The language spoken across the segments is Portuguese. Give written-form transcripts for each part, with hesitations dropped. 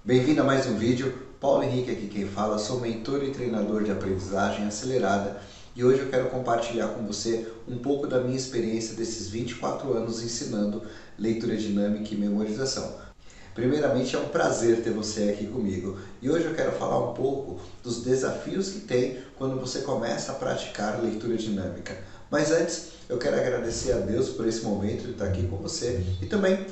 Bem-vindo a mais um vídeo. Paulo Henrique aqui quem fala, sou mentor e treinador de aprendizagem acelerada e hoje eu quero compartilhar com você um pouco da minha experiência desses 24 anos ensinando leitura dinâmica e memorização. Primeiramente, é um prazer ter você aqui comigo e hoje eu quero falar um pouco dos desafios que tem quando você começa a praticar leitura dinâmica. Mas antes, eu quero agradecer a Deus por esse momento de estar aqui com você e também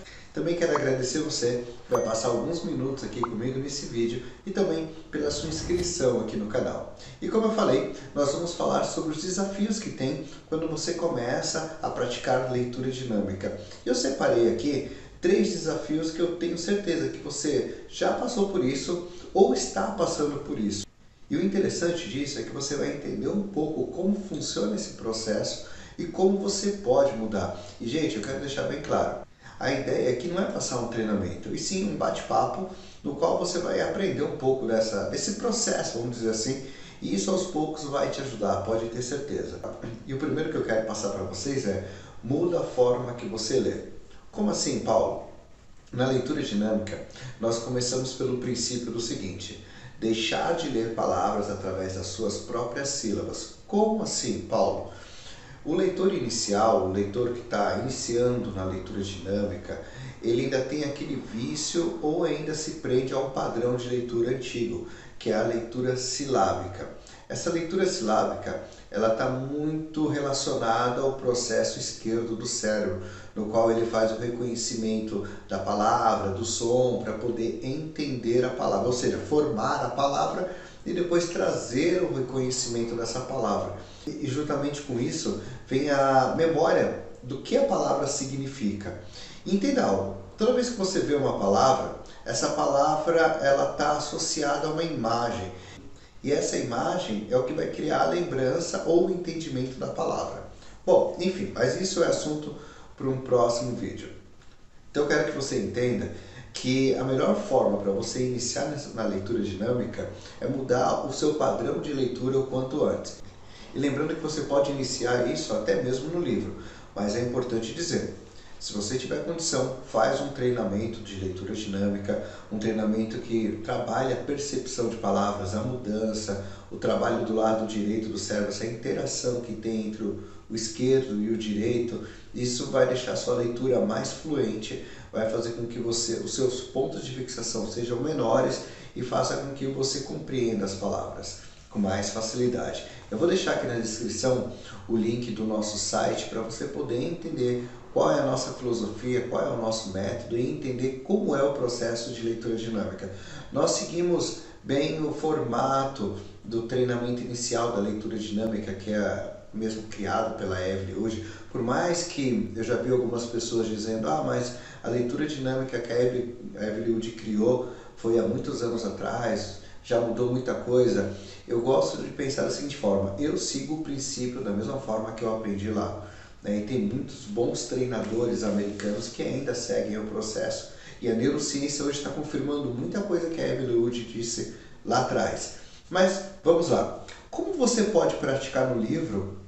quero agradecer você que vai passar alguns minutos aqui comigo nesse vídeo e também pela sua inscrição aqui no canal. E como eu falei, nós vamos falar sobre os desafios que tem quando você começa a praticar leitura dinâmica. Eu separei aqui 3 desafios que eu tenho certeza que você já passou por isso ou está passando por isso. E o interessante disso é que você vai entender um pouco como funciona esse processo e como você pode mudar. E gente, eu quero deixar bem claro, a ideia aqui não é passar um treinamento, e sim um bate-papo no qual você vai aprender um pouco desse processo, vamos dizer assim, e isso aos poucos vai te ajudar, pode ter certeza. E o primeiro que eu quero passar para vocês é: muda a forma que você lê. Como assim, Paulo? Na leitura dinâmica, nós começamos pelo princípio do seguinte: deixar de ler palavras através das suas próprias sílabas. Como assim, Paulo? O leitor inicial, o leitor que está iniciando na leitura dinâmica, ele ainda tem aquele vício ou ainda se prende a um padrão de leitura antigo, que é a leitura silábica. Essa leitura silábica, ela está muito relacionada ao processo esquerdo do cérebro, no qual ele faz o reconhecimento da palavra, do som, para poder entender a palavra, ou seja, formar a palavra e depois trazer o reconhecimento dessa palavra. E juntamente com isso vem a memória do que a palavra significa. Entenda algo, toda vez que você vê uma palavra, essa palavra ela está associada a uma imagem. E essa imagem é o que vai criar a lembrança ou o entendimento da palavra. Bom, enfim, mas isso é assunto para um próximo vídeo. Então eu quero que você entenda que a melhor forma para você iniciar na leitura dinâmica é mudar o seu padrão de leitura o quanto antes. E lembrando que você pode iniciar isso até mesmo no livro, mas é importante dizer, se você tiver condição, faz um treinamento de leitura dinâmica, um treinamento que trabalha a percepção de palavras, a mudança, o trabalho do lado direito do cérebro, essa interação que tem entre o esquerdo e o direito. Isso vai deixar a sua leitura mais fluente, vai fazer com que os seus pontos de fixação sejam menores e faça com que você compreenda as palavras com mais facilidade. Eu vou deixar aqui na descrição o link do nosso site para você poder entender qual é a nossa filosofia, qual é o nosso método e entender como é o processo de leitura dinâmica. Nós seguimos bem o formato do treinamento inicial da leitura dinâmica, que é mesmo criado pela Evelyn hoje, por mais que eu já vi algumas pessoas dizendo, mas a leitura dinâmica que a Evelyn Wood criou foi há muitos anos atrás, já mudou muita coisa. Eu gosto de pensar da seguinte forma: eu sigo o princípio da mesma forma que eu aprendi lá. E tem muitos bons treinadores americanos que ainda seguem o processo. E a neurociência hoje está confirmando muita coisa que a Evelyn Wood disse lá atrás. Mas vamos lá. Como você pode praticar no livro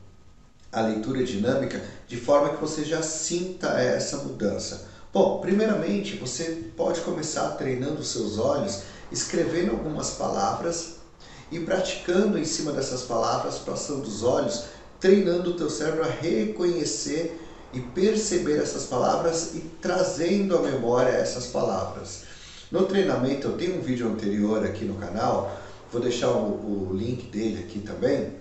a leitura dinâmica de forma que você já sinta essa mudança? Bom, primeiramente você pode começar treinando os seus olhos, escrevendo algumas palavras e praticando em cima dessas palavras, passando os olhos, treinando o teu cérebro a reconhecer e perceber essas palavras e trazendo à memória essas palavras. No treinamento, eu tenho um vídeo anterior aqui no canal, vou deixar o link dele aqui também,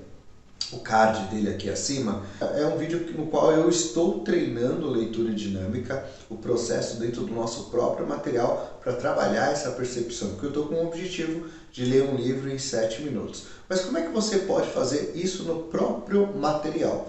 o card dele aqui acima. É um vídeo no qual eu estou treinando leitura dinâmica, o processo dentro do nosso próprio material para trabalhar essa percepção, porque eu estou com o objetivo de ler um livro em 7 minutos. Mas como é que você pode fazer isso no próprio material?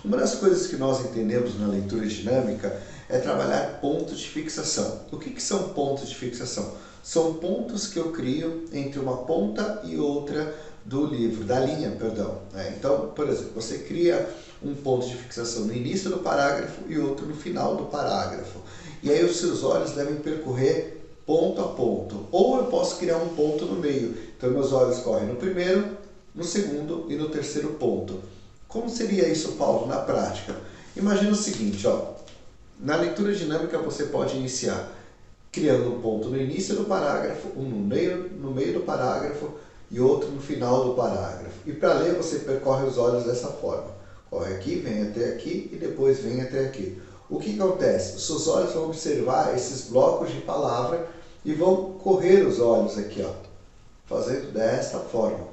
Uma das coisas que nós entendemos na leitura dinâmica é trabalhar pontos de fixação. O que são pontos de fixação? São pontos que eu crio entre uma ponta e outra do livro, da linha, perdão. Então, por exemplo, você cria um ponto de fixação no início do parágrafo e outro no final do parágrafo. E aí os seus olhos devem percorrer ponto a ponto. Ou eu posso criar um ponto no meio. Então meus olhos correm no primeiro, no segundo e no terceiro ponto. Como seria isso, Paulo, na prática? Imagina o seguinte, na leitura dinâmica você pode iniciar criando um ponto no início do parágrafo, um no meio do parágrafo e outro no final do parágrafo. E para ler você percorre os olhos dessa forma. Corre aqui, vem até aqui e depois vem até aqui. O que acontece? Os seus olhos vão observar esses blocos de palavra e vão correr os olhos aqui, ó, fazendo desta forma.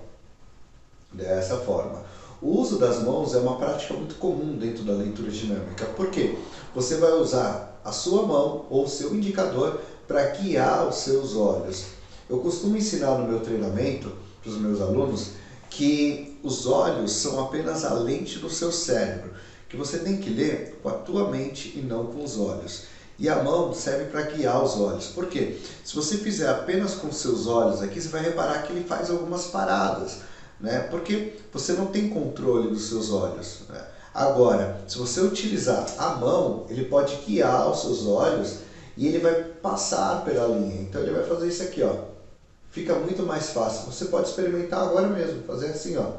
Dessa forma. O uso das mãos é uma prática muito comum dentro da leitura dinâmica. Por quê? Você vai usar a sua mão ou o seu indicador para guiar os seus olhos. Eu costumo ensinar no meu treinamento para os meus alunos que os olhos são apenas a lente do seu cérebro, que você tem que ler com a tua mente e não com os olhos. E a mão serve para guiar os olhos. Por quê? Se você fizer apenas com os seus olhos aqui, você vai reparar que ele faz algumas paradas, né? Porque você não tem controle dos seus olhos, né? Agora, se você utilizar a mão, ele pode guiar os seus olhos e ele vai passar pela linha. Então ele vai fazer isso aqui, ó. Fica muito mais fácil. Você pode experimentar agora mesmo, fazer assim, ó.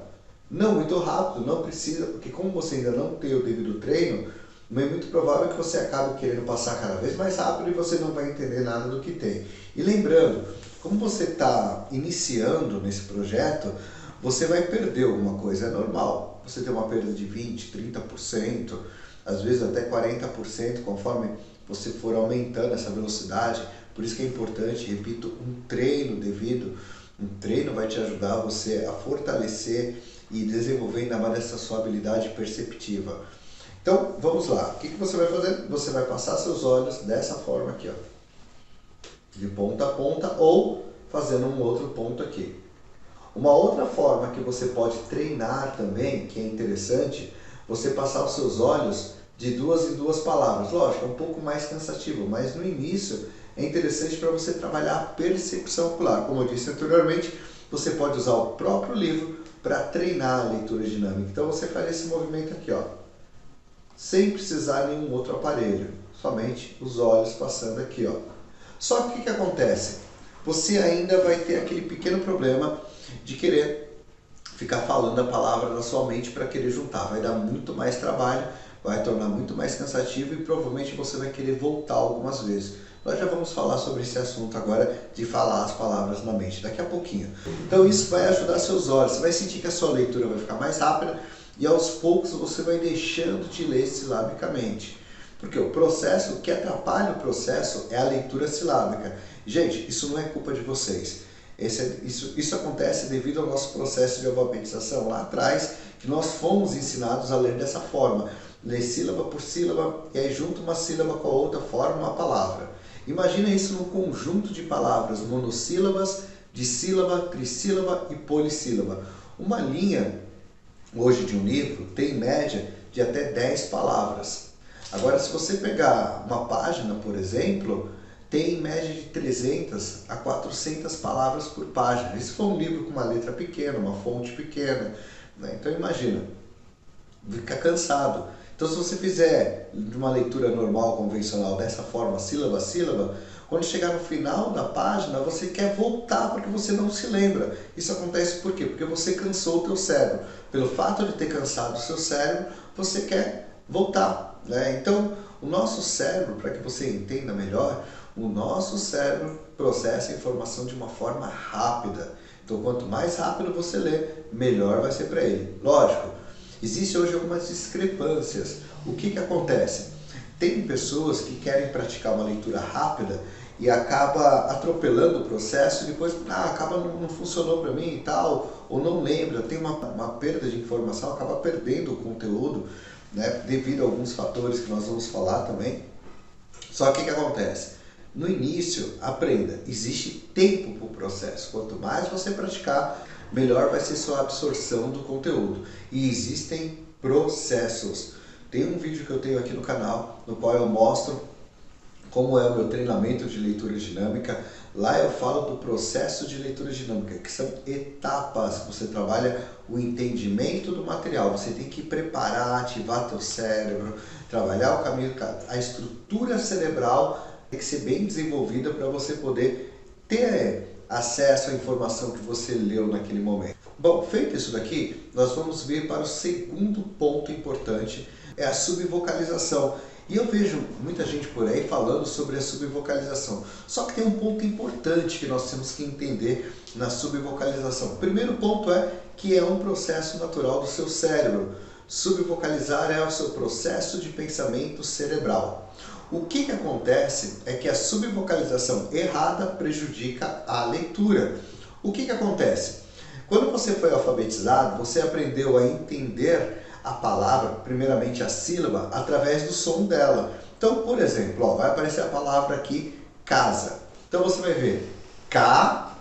Não muito rápido, não precisa, porque como você ainda não tem o devido treino, é muito provável que você acabe querendo passar cada vez mais rápido e você não vai entender nada do que tem. E lembrando, como você está iniciando nesse projeto, você vai perder alguma coisa, é normal. Você tem uma perda de 20%, 30%, às vezes até 40%, conforme você for aumentando essa velocidade. Por isso que é importante, repito, um treino devido. Um treino vai te ajudar você a fortalecer e desenvolver ainda mais essa sua habilidade perceptiva. Então, vamos lá. O que você vai fazer? Você vai passar seus olhos dessa forma aqui, ó, de ponta a ponta, ou fazendo um outro ponto aqui. Uma outra forma que você pode treinar também, que é interessante, você passar os seus olhos de duas em duas palavras. Lógico, é um pouco mais cansativo, mas no início é interessante para você trabalhar a percepção ocular. Como eu disse anteriormente, você pode usar o próprio livro para treinar a leitura dinâmica. Então você faz esse movimento aqui, ó, sem precisar de nenhum outro aparelho, somente os olhos passando aqui, ó. Só que o que acontece? Você ainda vai ter aquele pequeno problema de querer ficar falando a palavra na sua mente para querer juntar. Vai dar muito mais trabalho, vai tornar muito mais cansativo e provavelmente você vai querer voltar algumas vezes. Nós já vamos falar sobre esse assunto agora, de falar as palavras na mente, daqui a pouquinho. Então isso vai ajudar seus olhos, você vai sentir que a sua leitura vai ficar mais rápida e aos poucos você vai deixando de ler silabicamente. Porque o processo, o que atrapalha o processo é a leitura silábica. Gente, isso não é culpa de vocês. Isso acontece devido ao nosso processo de alfabetização lá atrás, que nós fomos ensinados a ler dessa forma. Ler sílaba por sílaba e aí junta uma sílaba com a outra, forma uma palavra. Imagina isso num conjunto de palavras monossílabas, dissílaba, trissílaba e polissílaba. Uma linha, hoje de um livro, tem em média de até 10 palavras. Agora, se você pegar uma página, por exemplo, tem em média de 300 a 400 palavras por página. Isso for um livro com uma letra pequena, uma fonte pequena, né? Então imagina, fica cansado. Então se você fizer de uma leitura normal, convencional, dessa forma, sílaba a sílaba, quando chegar no final da página, você quer voltar porque você não se lembra. Isso acontece por quê? Porque você cansou o teu cérebro. Pelo fato de ter cansado o seu cérebro, você quer voltar, né? Então, o nosso cérebro, para que você entenda melhor, o nosso cérebro processa a informação de uma forma rápida. Então, quanto mais rápido você lê, melhor vai ser para ele. Lógico, existem hoje algumas discrepâncias. O que acontece? Tem pessoas que querem praticar uma leitura rápida e acaba atropelando o processo e depois acaba não funcionou para mim e tal, ou não lembra, tem uma perda de informação, acaba perdendo o conteúdo, né, devido a alguns fatores que nós vamos falar também. Só que o que acontece? No início, aprenda, existe tempo para o processo. Quanto mais você praticar, melhor vai ser sua absorção do conteúdo. E existem processos. Tem um vídeo que eu tenho aqui no canal, no qual eu mostro como é o meu treinamento de leitura dinâmica. Lá eu falo do processo de leitura dinâmica, que são etapas. Você trabalha o entendimento do material. Você tem que preparar, ativar teu cérebro, trabalhar o caminho, a estrutura cerebral tem que ser bem desenvolvida para você poder ter acesso à informação que você leu naquele momento. Bom, feito isso daqui, nós vamos vir para o segundo ponto importante, é a subvocalização. E eu vejo muita gente por aí falando sobre a subvocalização. Só que tem um ponto importante que nós temos que entender na subvocalização. O primeiro ponto é que é um processo natural do seu cérebro. Subvocalizar é o seu processo de pensamento cerebral. O que acontece é que a subvocalização errada prejudica a leitura. O que acontece? Quando você foi alfabetizado, você aprendeu a entender a palavra, primeiramente a sílaba, através do som dela. Então, por exemplo, vai aparecer a palavra aqui, casa. Então você vai ver, casa.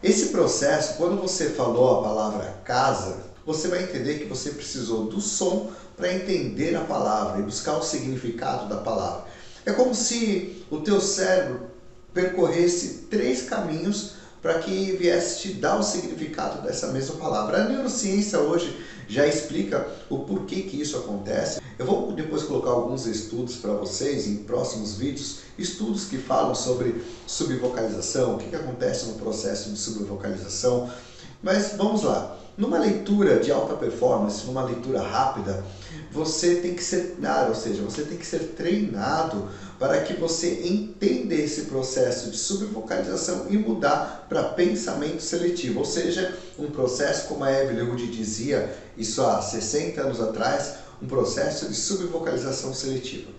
Esse processo, quando você falou a palavra casa, você vai entender que você precisou do som para entender a palavra e buscar o significado da palavra. É como se o teu cérebro percorresse 3 caminhos para que viesse te dar o significado dessa mesma palavra. A neurociência hoje já explica o porquê que isso acontece. Eu vou depois colocar alguns estudos para vocês em próximos vídeos, estudos que falam sobre subvocalização, o que acontece no processo de subvocalização. Mas vamos lá. Numa leitura de alta performance, numa leitura rápida, você tem que ser treinado, ou seja, você tem que ser treinado para que você entenda esse processo de subvocalização e mudar para pensamento seletivo, ou seja, um processo, como a Evelyn Wood dizia, isso há 60 anos atrás, um processo de subvocalização seletiva.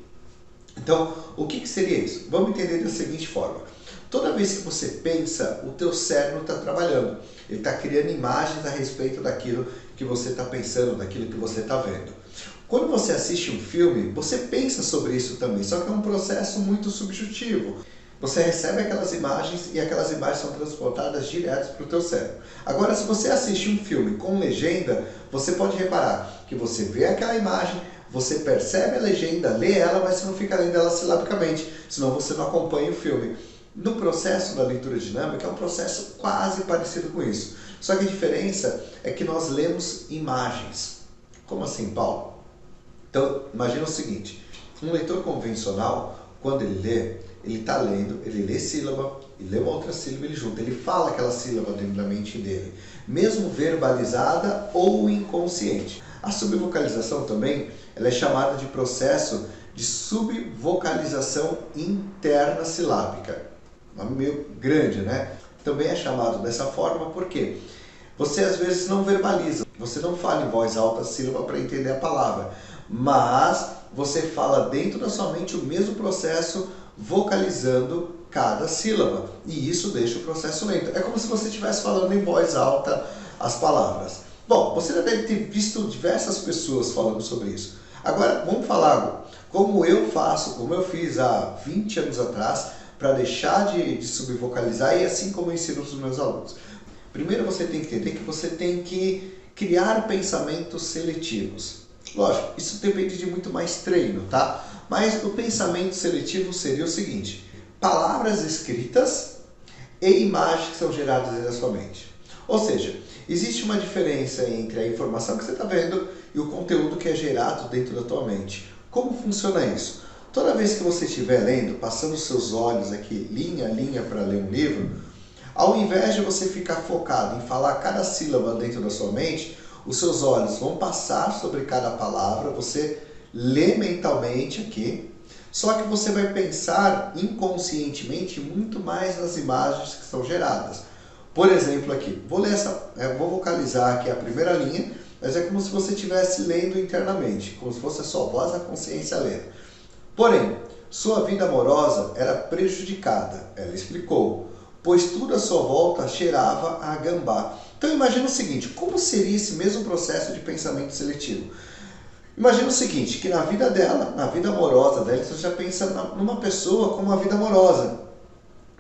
Então, o que seria isso? Vamos entender da seguinte forma. Toda vez que você pensa, o teu cérebro está trabalhando. Ele está criando imagens a respeito daquilo que você está pensando, daquilo que você está vendo. Quando você assiste um filme, você pensa sobre isso também, só que é um processo muito subjetivo. Você recebe aquelas imagens e aquelas imagens são transportadas direto para o teu cérebro. Agora, se você assiste um filme com legenda, você pode reparar que você vê aquela imagem, você percebe a legenda, lê ela, mas você não fica lendo ela silabicamente, senão você não acompanha o filme. No processo da leitura dinâmica é um processo quase parecido com isso. Só que a diferença é que nós lemos imagens. Como assim, Paulo? Então, imagina o seguinte, um leitor convencional, quando ele lê, ele está lendo, ele lê sílaba, e lê uma outra sílaba, ele junta, ele fala aquela sílaba dentro da mente dele, mesmo verbalizada ou inconsciente. A subvocalização também, ela é chamada de processo de subvocalização interna silábica. Nome meio grande, né? Também é chamado dessa forma porque você às vezes não verbaliza, você não fala em voz alta a sílaba para entender a palavra, mas você fala dentro da sua mente o mesmo processo vocalizando cada sílaba e isso deixa o processo lento. É como se você estivesse falando em voz alta as palavras. Bom, você já deve ter visto diversas pessoas falando sobre isso. Agora, vamos falar como eu faço, como eu fiz há 20 anos atrás, para deixar de subvocalizar e assim como eu ensino os meus alunos. Primeiro você tem que entender que você tem que criar pensamentos seletivos. Lógico, isso depende de muito mais treino, tá? Mas o pensamento seletivo seria o seguinte, palavras escritas e imagens que são geradas dentro da sua mente. Ou seja, existe uma diferença entre a informação que você está vendo e o conteúdo que é gerado dentro da tua mente. Como funciona isso? Toda vez que você estiver lendo, passando os seus olhos aqui, linha a linha para ler um livro, ao invés de você ficar focado em falar cada sílaba dentro da sua mente, os seus olhos vão passar sobre cada palavra, você lê mentalmente aqui, só que você vai pensar inconscientemente muito mais nas imagens que são geradas. Por exemplo aqui, vou vocalizar aqui a primeira linha, mas é como se você estivesse lendo internamente, como se fosse a sua voz da consciência lendo. Porém, sua vida amorosa era prejudicada, ela explicou, pois tudo à sua volta cheirava a gambá. Então imagina o seguinte, como seria esse mesmo processo de pensamento seletivo? Imagina o seguinte, que na vida dela, na vida amorosa dela, você já pensa numa pessoa com uma vida amorosa,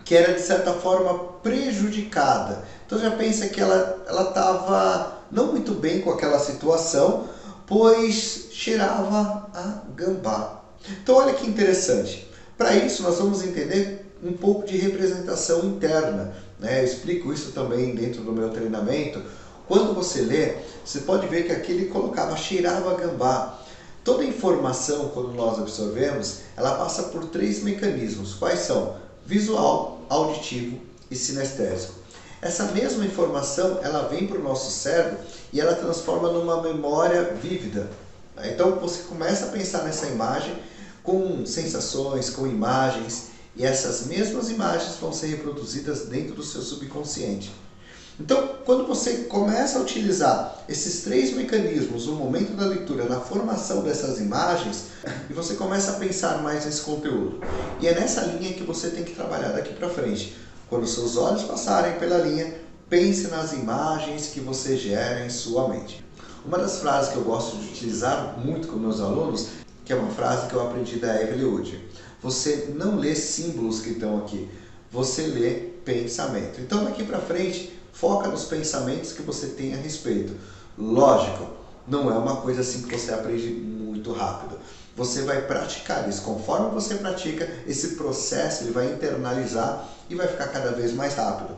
que era de certa forma prejudicada. Então já pensa que ela estava não muito bem com aquela situação, pois cheirava a gambá. Então olha que interessante, para isso nós vamos entender um pouco de representação interna, né? Eu explico isso também dentro do meu treinamento. Quando você lê, você pode ver que aqui ele colocava, cheirava gambá. Toda informação, quando nós absorvemos, ela passa por 3 mecanismos. Quais são? Visual, auditivo e sinestésico. Essa mesma informação, ela vem para o nosso cérebro e ela transforma numa memória vívida. Tá? Então você começa a pensar nessa imagem com sensações, com imagens, e essas mesmas imagens vão ser reproduzidas dentro do seu subconsciente. Então, quando você começa a utilizar esses três mecanismos no momento da leitura, na formação dessas imagens, e você começa a pensar mais nesse conteúdo. E é nessa linha que você tem que trabalhar daqui para frente. Quando seus olhos passarem pela linha, pense nas imagens que você gera em sua mente. Uma das frases que eu gosto de utilizar muito com meus alunos, que é uma frase que eu aprendi da Evelyn Wood. Você não lê símbolos que estão aqui, você lê pensamento. Então daqui para frente, foca nos pensamentos que você tem a respeito. Lógico, não é uma coisa assim que você aprende muito rápido. Você vai praticar isso. Conforme você pratica, esse processo ele vai internalizar e vai ficar cada vez mais rápido.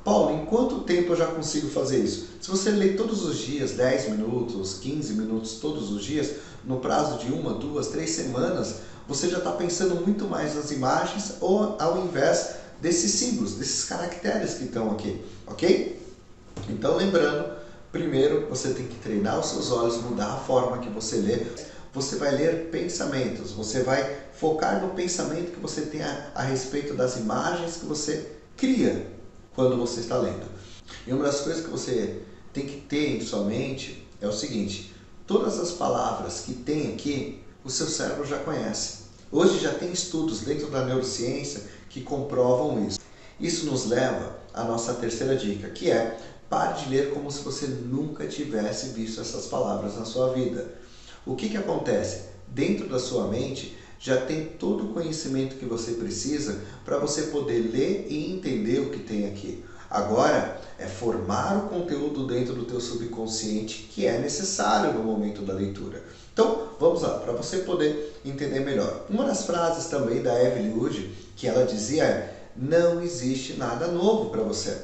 Paulo, em quanto tempo eu já consigo fazer isso? Se você ler todos os dias, 10 minutos, 15 minutos todos os dias, no prazo de 1, 2, 3 semanas, você já está pensando muito mais nas imagens ou ao invés desses símbolos, desses caracteres que estão aqui, ok? Então lembrando, primeiro você tem que treinar os seus olhos, mudar a forma que você lê. Você vai ler pensamentos, você vai focar no pensamento que você tem a respeito das imagens que você cria quando você está lendo. E uma das coisas que você tem que ter em sua mente é o seguinte: todas as palavras que tem aqui, o seu cérebro já conhece. Hoje já tem estudos dentro da neurociência que comprovam isso. Isso nos leva à nossa terceira dica, que é: pare de ler como se você nunca tivesse visto essas palavras na sua vida. O que acontece? Dentro da sua mente já tem todo o conhecimento que você precisa para você poder ler e entender o que tem aqui. Agora é formar o conteúdo dentro do teu subconsciente que é necessário no momento da leitura. Então vamos lá, para você poder entender melhor. Uma das frases também da Evelyn Wood que ela dizia é: não existe nada novo para você.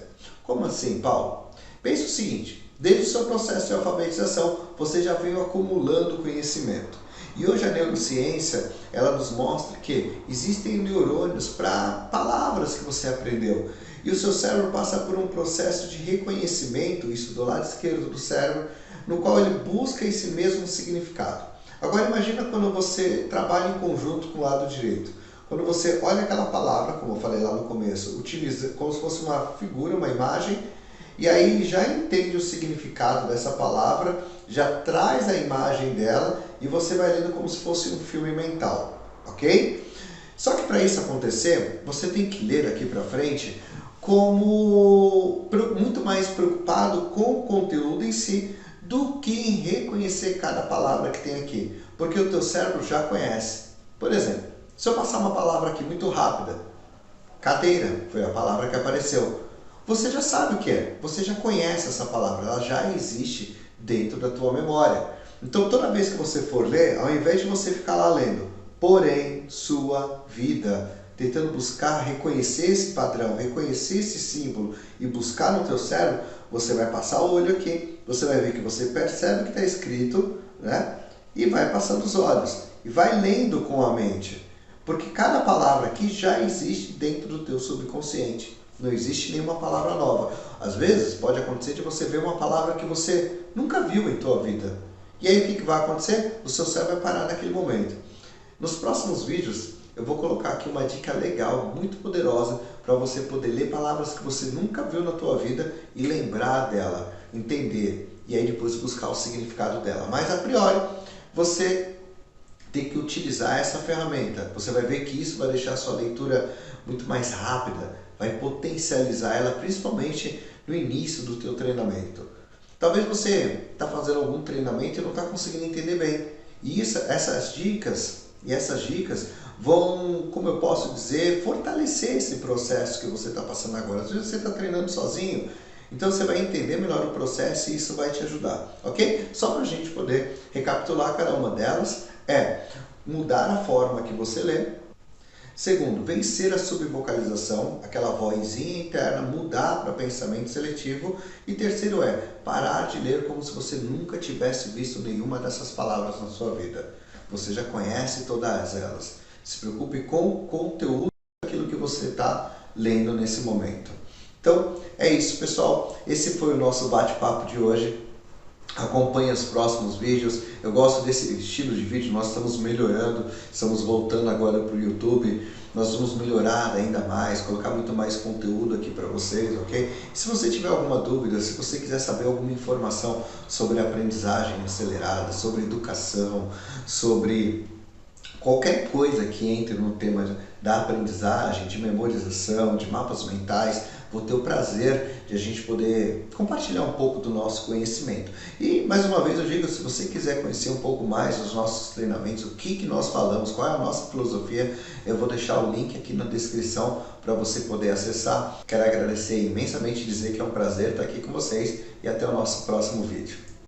Como assim, Paulo? Pense o seguinte: desde o seu processo de alfabetização você já veio acumulando conhecimento. E hoje a neurociência, ela nos mostra que existem neurônios para palavras que você aprendeu. E o seu cérebro passa por um processo de reconhecimento, isso do lado esquerdo do cérebro, no qual ele busca esse mesmo significado. Agora imagina quando você trabalha em conjunto com o lado direito. Quando você olha aquela palavra, como eu falei lá no começo, utiliza como se fosse uma figura, uma imagem, e aí já entende o significado dessa palavra, já traz a imagem dela e você vai lendo como se fosse um filme mental, ok? Só que para isso acontecer, você tem que ler aqui para frente como muito mais preocupado com o conteúdo em si do que em reconhecer cada palavra que tem aqui, porque o teu cérebro já conhece. Por exemplo, se eu passar uma palavra aqui muito rápida, cadeira foi a palavra que apareceu. Você já sabe o que é, você já conhece essa palavra, ela já existe dentro da tua memória. Então toda vez que você for ler, ao invés de você ficar lá lendo, porém, sua vida, tentando buscar, reconhecer esse padrão, reconhecer esse símbolo e buscar no teu cérebro, você vai passar o olho aqui, você vai ver que você percebe o que está escrito, né? E vai passando os olhos, e vai lendo com a mente, porque cada palavra aqui já existe dentro do teu subconsciente. Não existe nenhuma palavra nova. Às vezes pode acontecer de você ver uma palavra que você nunca viu em tua vida. E aí o que vai acontecer? O seu cérebro vai parar naquele momento. Nos próximos vídeos eu vou colocar aqui uma dica legal, muito poderosa, para você poder ler palavras que você nunca viu na tua vida e lembrar dela, entender, e aí depois buscar o significado dela. Mas a priori, você tem que utilizar essa ferramenta. Você vai ver que isso vai deixar a sua leitura muito mais rápida, vai potencializar ela, principalmente no início do teu treinamento. Talvez você está fazendo algum treinamento e não está conseguindo entender bem. E essas dicas vão, como eu posso dizer, fortalecer esse processo que você está passando agora. Às vezes você está treinando sozinho, então você vai entender melhor o processo e isso vai te ajudar, ok? Só para a gente poder recapitular cada uma delas, é mudar a forma que você lê. Segundo, vencer a subvocalização, aquela vozinha interna, mudar para pensamento seletivo. E terceiro é parar de ler como se você nunca tivesse visto nenhuma dessas palavras na sua vida. Você já conhece todas elas. Se preocupe com o conteúdo daquilo que você está lendo nesse momento. Então, é isso, pessoal. Esse foi o nosso bate-papo de hoje. Acompanhe os próximos vídeos. Eu gosto desse estilo de vídeo. Nós estamos melhorando, estamos voltando agora para o YouTube. Nós vamos melhorar ainda mais, colocar muito mais conteúdo aqui para vocês, ok? E se você tiver alguma dúvida, se você quiser saber alguma informação sobre aprendizagem acelerada, sobre educação, sobre qualquer coisa que entre no tema da aprendizagem, de memorização, de mapas mentais, vou ter o prazer de a gente poder compartilhar um pouco do nosso conhecimento. E mais uma vez eu digo, se você quiser conhecer um pouco mais dos nossos treinamentos, o que nós falamos, qual é a nossa filosofia, eu vou deixar o link aqui na descrição para você poder acessar. Quero agradecer imensamente e dizer que é um prazer estar aqui com vocês e até o nosso próximo vídeo.